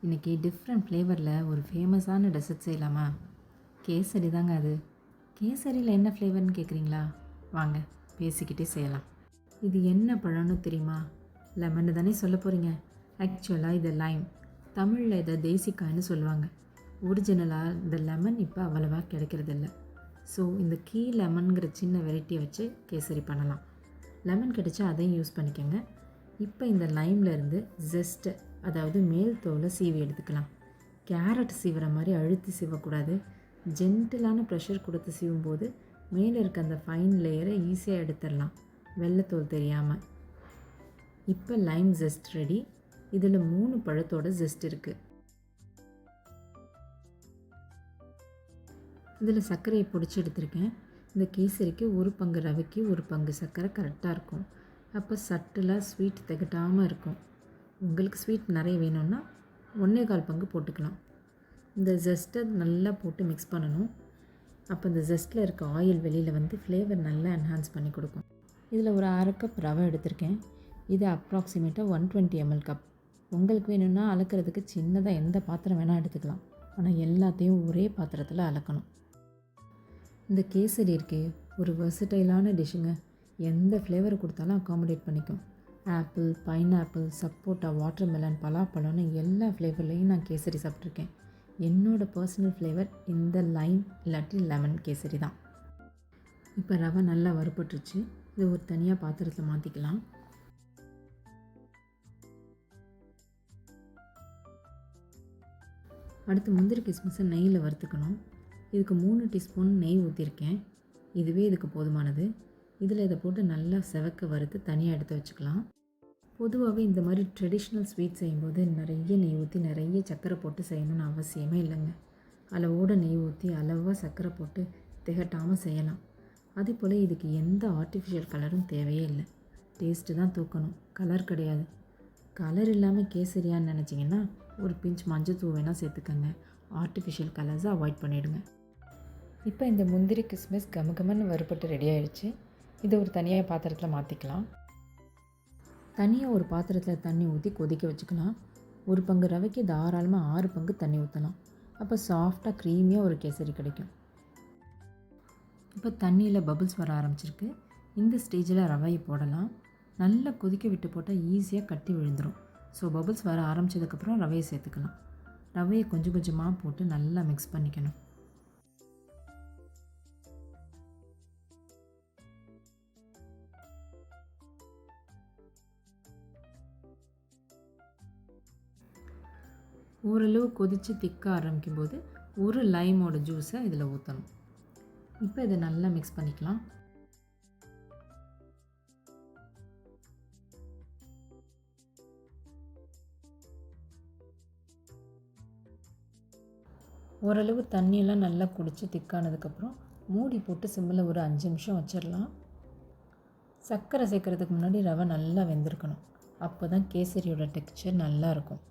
இன்றைக்கி டிஃப்ரெண்ட் ஃப்ளேவரில் ஒரு ஃபேமஸான டெசர்ட் செய்யலாமா? கேசரி தாங்க அது. கேசரியில் என்ன ஃப்ளேவர்னு கேட்குறீங்களா? வாங்க பேசிக்கிட்டே செய்யலாம். இது என்ன பழம்னு தெரியுமா? லெமன்னு தானே சொல்ல போகிறீங்க. ஆக்சுவலாக இது லைம், தமிழில் இதை தேசிக்காய்னு சொல்லுவாங்க. ஒரிஜினலாக இந்த லெமன் இப்போ அவ்வளவா கிடைக்கிறதில்ல. ஸோ இந்த கீ லெமனுங்கிற சின்ன வெரைட்டியை வச்சு கேசரி பண்ணலாம். லெமன் கிடைச்சா அதையும் யூஸ் பண்ணிக்கோங்க. இப்போ இந்த லைமில் இருந்து ஜெஸ்ட்டு, அதாவது மேல் தோலை சீவி எடுத்துக்கலாம். கேரட் சீவுற மாதிரி அழுத்தி சீவக்கூடாது. ஜென்டிலான ப்ரெஷர் கொடுத்து சீவும்போது மேலே இருக்க அந்த ஃபைன் லேயரை ஈஸியாக எடுத்துடலாம், வெள்ளைத்தோல் தெரியாமல். இப்போ லைம் ஜெஸ்ட் ரெடி. இதில் 3 பழத்தோட ஜெஸ்ட் இருக்குது. இதில் சர்க்கரையை பொடிச்சு எடுத்திருக்கேன். இந்த கேசரிக்கு 1 பங்கு ரவைக்கு 1 பங்கு சர்க்கரை கரெக்டாக இருக்கும். அப்போ சட்டிலாக ஸ்வீட் திகட்டாமல் இருக்கும். உங்களுக்கு ஸ்வீட் நிறைய வேணும்னா 1.25 பங்கு போட்டுக்கலாம். இந்த ஜெஸ்ட்டை நல்லா போட்டு மிக்ஸ் பண்ணணும். அப்போ இந்த ஜெஸ்ட்டில் இருக்க ஆயில் வெளியில் வந்து ஃப்ளேவர் நல்லா என்ஹான்ஸ் பண்ணி கொடுக்கும். இதில் ஒரு 1/2 கப் ரவை எடுத்திருக்கேன். இது அப்ராக்சிமேட்டாக 120 ml கப். உங்களுக்கு வேணும்னா அளக்கிறதுக்கு சின்னதாக எந்த பாத்திரம் வேணால் எடுத்துக்கலாம். ஆனால் எல்லாத்தையும் ஒரே பாத்திரத்தில் அளக்கணும். இந்த கேசரி இருக்கே ஒரு வெர்சடைலான டிஷ்ஷுங்க. எந்த ஃப்ளேவர் கொடுத்தாலும் அக்காமடேட் பண்ணிக்கும். ஆப்பிள், பைனாப்பிள், சப்போட்டா, வாட்டர்மெலன், பலாப்பழம்னு எல்லா ஃப்ளேவர்லேயும் நான் கேசரி சாப்பிட்ருக்கேன். என்னோடய பர்சனல் ஃப்ளேவர் இந்த லைம் இல்லாட்டி லெமன் கேசரி தான். இப்போ ரவை நல்லா வறுபட்டுருச்சு. இது ஒரு தனியாக பாத்திரத்தில் மாற்றிக்கலாம். அடுத்து முந்திரி கிஸ்மிஸை நெய்யில் வறுத்துக்கணும். இதுக்கு 3 டீஸ்பூன் நெய் ஊற்றிருக்கேன். இதுவே இதுக்கு போதுமானது. இதில் இதை போட்டு நல்லா செவக்க வறுத்து தனியாக எடுத்து வச்சுக்கலாம். பொதுவாகவே இந்த மாதிரி ட்ரெடிஷ்னல் ஸ்வீட் செய்யும்போது நிறைய நெய் ஊற்றி நிறைய சர்க்கரை போட்டு செய்யணும்னு அவசியமே இல்லைங்க. அளவோடு நெய் ஊற்றி அளவாக சர்க்கரை போட்டு திகட்டாமல் செய்யலாம். அதே போல் இதுக்கு எந்த ஆர்டிஃபிஷியல் கலரும் தேவையே இல்லை. டேஸ்ட்டு தான் தூக்கணும், கலர் கிடையாது. கலர் இல்லாமல் கேசரியான்னு நினச்சிங்கன்னா ஒரு பிஞ்ச் மஞ்சள் வேணால் சேர்த்துக்கங்க. ஆர்டிஃபிஷியல் கலர்ஸை அவாய்ட் பண்ணிவிடுங்க. இப்போ இந்த முந்திரி கிஸ்மிஸ் கமகமன்னு வறுபட்டு ரெடி ஆகிடுச்சு. இதை ஒரு தனியாக பாத்திரத்தில் மாற்றிக்கலாம். தனியாக ஒரு பாத்திரத்தில் தண்ணி ஊற்றி கொதிக்க வச்சுக்கலாம். 1 பங்கு ரவைக்கு தாராளமாக 6 பங்கு தண்ணி ஊற்றலாம். அப்போ சாஃப்டாக க்ரீமியாக ஒரு கேசரி கிடைக்கும். இப்போ தண்ணியில் பபுள்ஸ் வர ஆரம்பிச்சிருக்கு. இந்த ஸ்டேஜில் ரவையை போடலாம். நல்லா கொதிக்க விட்டு போட்டால் ஈஸியாக கட்டி விழுந்துடும். ஸோ பபுள்ஸ் வர ஆரம்பித்ததுக்கப்புறம் ரவையை சேர்த்துக்கலாம். ரவையை கொஞ்சம் கொஞ்சமாக போட்டு நல்லா மிக்ஸ் பண்ணிக்கணும். ஓரளவு கொதித்து திக்க ஆரம்பிக்கும் போது ஒரு லைமோட ஜூஸை இதில் ஊற்றணும். இப்போ இதை நல்லா மிக்ஸ் பண்ணிக்கலாம். ஓரளவு தண்ணியெல்லாம் நல்லா குடித்து திக்கானதுக்கப்புறம் மூடி போட்டு சிம்மில் ஒரு 5 நிமிஷம் வச்சிடலாம். சர்க்கரை சேர்க்குறதுக்கு முன்னாடி ரவை நல்லா வெந்திருக்கணும். அப்போ தான் கேசரியோட டெக்ஸ்சர் நல்லாயிருக்கும்.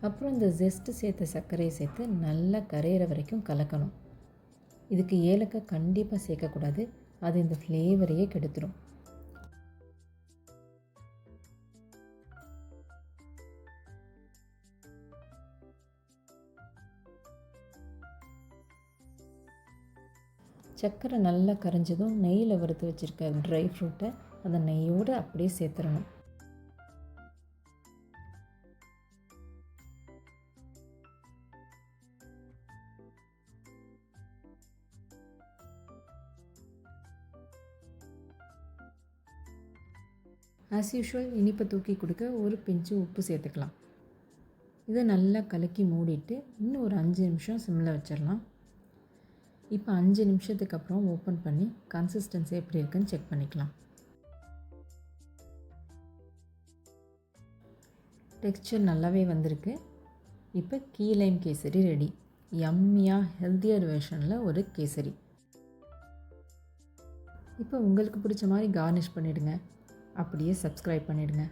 அப்புறம் இந்த ஜெஸ்ட்டு சேர்த்த சர்க்கரையை சேர்த்து நல்லா கரையிற வரைக்கும் கலக்கணும். இதுக்கு ஏலக்காய் கண்டிப்பாக சேர்க்கக்கூடாது. அது இந்த ஃப்ளேவரையே கெடுத்துடும். சர்க்கரை நல்லா கரைஞ்சதும் நெய்யில் வறுத்து வச்சுருக்க ட்ரை ஃப்ரூட்டை அந்த நெய்யோடு அப்படியே சேர்த்துடணும். ஆஸ் யூஷுவல் இனிப்பை தூக்கி கொடுக்க ஒரு பிஞ்சு உப்பு சேர்த்துக்கலாம். இதை நல்லா கலக்கி மூடிட்டு இன்னும் ஒரு 5 நிமிஷம் சிம்மில் வச்சிடலாம். இப்போ 5 நிமிஷத்துக்கு அப்புறம் ஓப்பன் பண்ணி கன்சிஸ்டன்சி எப்படி இருக்குன்னு செக் பண்ணிக்கலாம். டெக்ஸ்சர் நல்லாவே வந்திருக்கு. இப்போ கீ லைம் கேசரி ரெடி. யம்மியாக ஹெல்த்தியர் வெர்ஷனில் ஒரு கேசரி. இப்போ உங்களுக்கு பிடிச்ச மாதிரி கார்னிஷ் பண்ணிவிடுங்க. அப்படியே சப்ஸ்கிரைப் பண்ணிவிடுங்க.